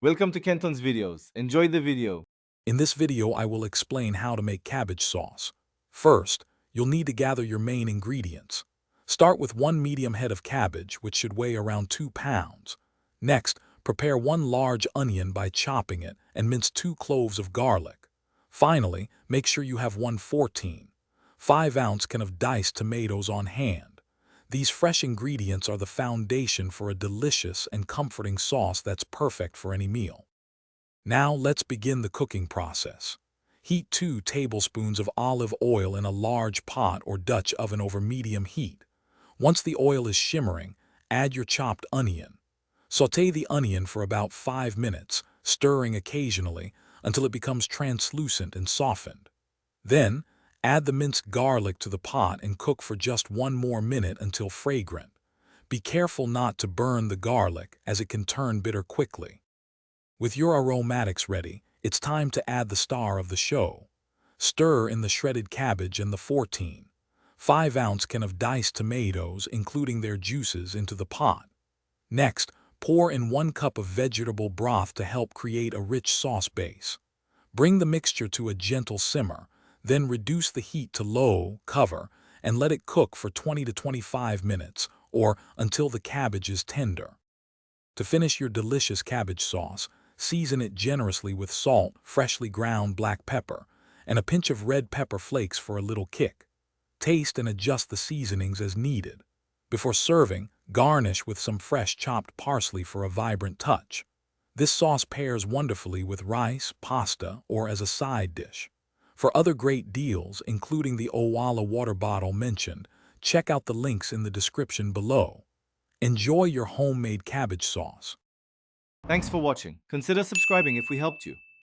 Welcome to Kenton's videos. Enjoy the video. In this video, I will explain how to make cabbage sauce. First, you'll need to gather your main ingredients. Start with one medium head of cabbage, which should weigh around 2 pounds. Next, prepare one large onion by chopping it and mince 2 cloves of garlic. Finally, make sure you have 5-ounce can of diced tomatoes on hand. These fresh ingredients are the foundation for a delicious and comforting sauce that's perfect for any meal. Now let's begin the cooking process. Heat 2 tablespoons of olive oil in a large pot or Dutch oven over medium heat. Once the oil is shimmering, add your chopped onion. Sauté the onion for about 5 minutes, stirring occasionally until it becomes translucent and softened. Then, add the minced garlic to the pot and cook for just 1 more minute until fragrant. Be careful not to burn the garlic, as it can turn bitter quickly. With your aromatics ready, it's time to add the star of the show. Stir in the shredded cabbage and the 5-ounce can of diced tomatoes, including their juices, into the pot. Next, pour in 1 cup of vegetable broth to help create a rich sauce base. Bring the mixture to a gentle simmer, then reduce the heat to low, cover, and let it cook for 20 to 25 minutes, or until the cabbage is tender. To finish your delicious cabbage sauce, season it generously with salt, freshly ground black pepper, and a pinch of red pepper flakes for a little kick. Taste and adjust the seasonings as needed. Before serving, garnish with some fresh chopped parsley for a vibrant touch. This sauce pairs wonderfully with rice, pasta, or as a side dish. For other great deals, including the Owala water bottle mentioned, check out the links in the description below. Enjoy your homemade cabbage sauce. Thanks for watching. Consider subscribing if we helped you.